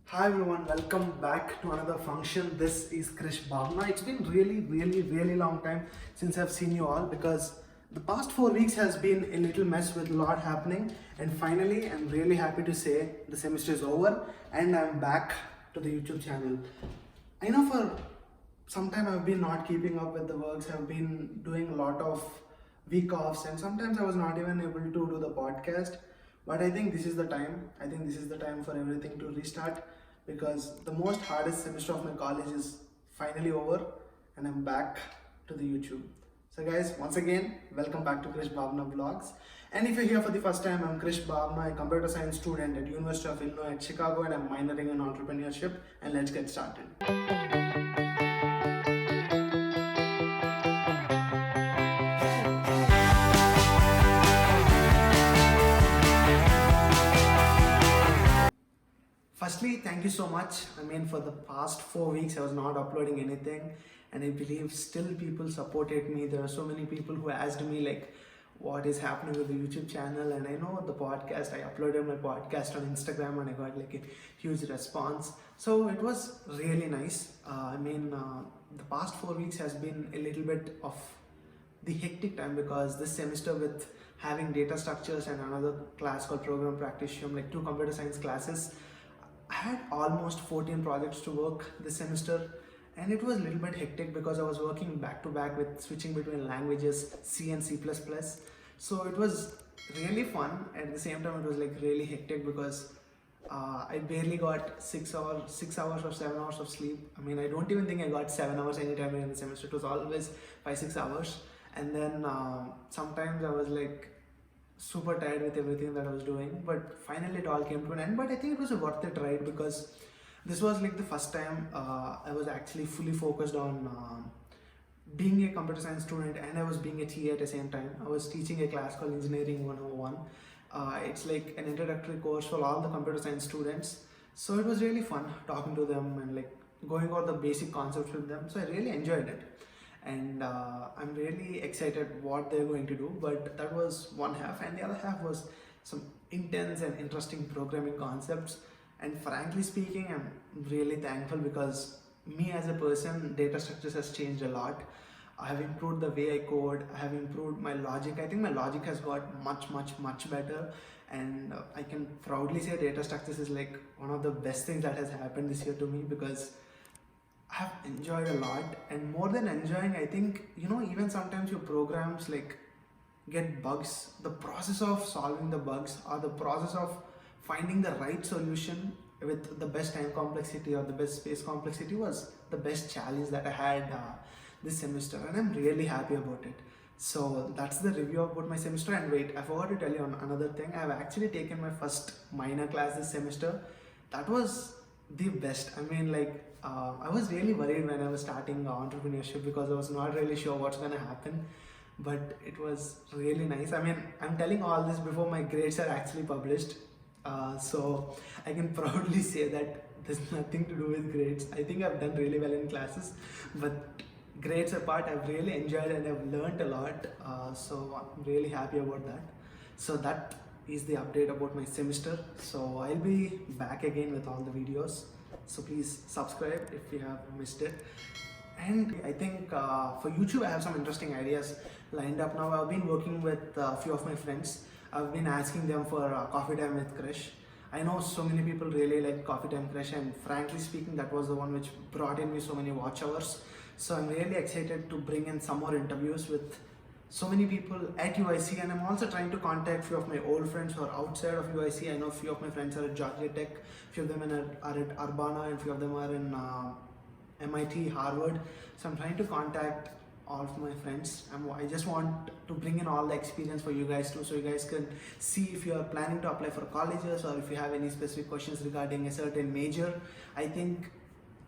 Hi everyone, welcome back to another function. This is Krish Bhavna. It's been really long time since I've seen you all because the past 4 weeks has been a little mess with a lot happening, and finally I'm really happy to say the semester is over and I'm back to the YouTube channel. I know for some time I've been not keeping up with the works. I've been doing a lot of week offs and sometimes I was not even able to do the podcast. But I think this is the time. I think this is the time for everything to restart because the most hardest semester of my college is finally over and I'm back to the YouTube. So guys, once again, welcome back to Krish Bhavna Vlogs. And if you're here for the first time, I'm Krish Bhavna, a computer science student at University of Illinois at Chicago, and I'm minoring in entrepreneurship. And let's get started. Firstly, thank you so much. I mean, for the past 4 weeks, I was not uploading anything, and I believe still people supported me. There are so many people who asked me, like, what is happening with the YouTube channel, and I know the podcast. I uploaded my podcast on Instagram, and I got like a huge response. So it was really nice. The past 4 weeks has been a little bit of the hectic time because this semester with having data structures and another class called program practitioner, like two computer science classes, I had almost 14 projects to work this semester, and it was a little bit hectic because I was working back to back with switching between languages C and C++. So it was really fun. At the same time, it was like really hectic because I barely got 6 hours or 7 hours of sleep. I mean, I don't even think I got 7 hours anytime in the semester. It was always 5-6 hours, and then sometimes I was like super tired with everything that I was doing, but finally it all came to an end. But I think it was a worth it ride because this was like the first time I was actually fully focused on being a computer science student, and I was being a TA at the same time. I was teaching a class called Engineering 101. It's like an introductory course for all the computer science students. So it was really fun talking to them and like going over the basic concepts with them. So I really enjoyed it, and I'm really excited what they're going to do. But that was one half, and the other half was some intense and interesting programming concepts. And frankly speaking, I'm really thankful because me as a person, data structures has changed a lot. I have improved the way I code. I have improved my logic. I think my logic has got much better, and I can proudly say data structures is like one of the best things that has happened this year to me because I have enjoyed a lot. And more than enjoying, I think, even sometimes your programs like get bugs. The process of solving the bugs or the process of finding the right solution with the best time complexity or the best space complexity was the best challenge that I had this semester, and I'm really happy about it. So that's the review about my semester. And wait, I forgot to tell you on another thing. I've actually taken my first minor class this semester. That was the best. I was really worried when I was starting entrepreneurship because I was not really sure what's gonna happen, but it was really nice. I mean, I'm telling all this before my grades are actually published, so I can proudly say that there's nothing to do with grades. I think I've done really well in classes, but grades apart, I've really enjoyed and I've learned a lot. So I'm really happy about that. So that is the update about my semester. So I'll be back again with all the videos. So please subscribe if you have missed it. And I think for YouTube, I have some interesting ideas lined up now. I've been working with a few of my friends. I've been asking them for Coffee Time with Krish. I know so many people really like Coffee Time Krish, and frankly speaking, that was the one which brought in me so many watch hours. So I'm really excited to bring in some more interviews with so many people at UIC, and I'm also trying to contact few of my old friends who are outside of UIC. I know few of my friends are at Georgia Tech, few of them are at Urbana, and few of them are in MIT, Harvard. So I'm trying to contact all of my friends. I just want to bring in all the experience for you guys too, so you guys can see if you are planning to apply for colleges or if you have any specific questions regarding a certain major. I think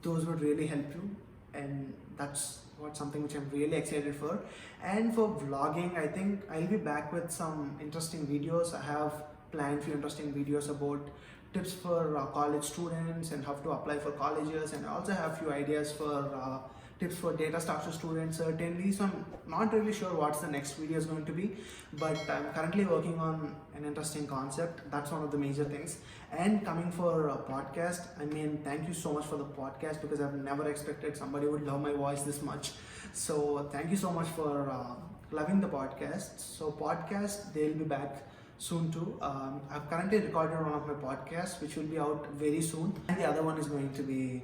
those would really help you, and that's something which I'm really excited for. And for vlogging, I think I'll be back with some interesting videos. I have planned few interesting videos about tips for college students and how to apply for colleges, and I also have few ideas for tips for data structure students certainly. So I'm not really sure what's the next video is going to be, but I'm currently working on an interesting concept. That's one of the major things. And coming for a podcast, I mean, thank you so much for the podcast, because I've never expected somebody would love my voice this much. So thank you so much for loving the podcast. So podcast, they'll be back soon too. I've currently recorded one of my podcasts which will be out very soon, and the other one is going to be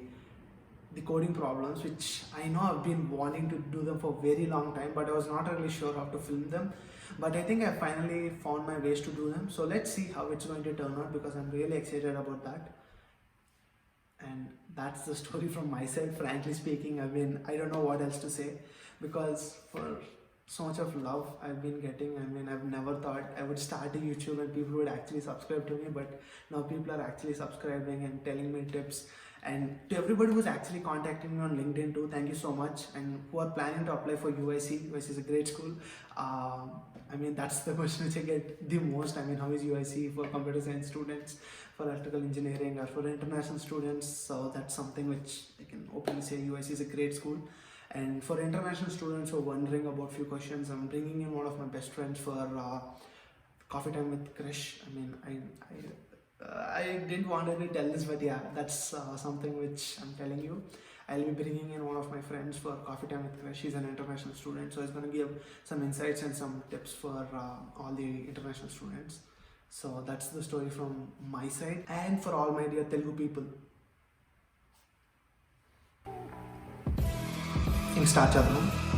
the coding problems, which I know I've been wanting to do them for a very long time, but I was not really sure how to film them. But I think I finally found my ways to do them. So let's see how it's going to turn out, because I'm really excited about that. And that's the story from my side. Frankly speaking, I mean, I don't know what else to say, because for so much of love I've been getting, I mean, I've never thought I would start a YouTube and people would actually subscribe to me, but now people are actually subscribing and telling me tips. And to everybody who's actually contacting me on LinkedIn too, thank you so much. And who are planning to apply for UIC. UIC is a great school. I mean, that's the question which I get the most. I mean, how is UIC for computer science students, for electrical engineering, or for international students? So that's something which I can openly say UIC is a great school. And for international students who are wondering about few questions, I'm bringing in one of my best friends for Coffee Time with Krish. I mean, I didn't want to tell this, but yeah, that's something which I'm telling you. I'll be bringing in one of my friends for Coffee Time with Krish. He's an international student, so he's going to give some insights and some tips for all the international students. So that's the story from my side. And for all my dear Telugu people, start చేద్దాం.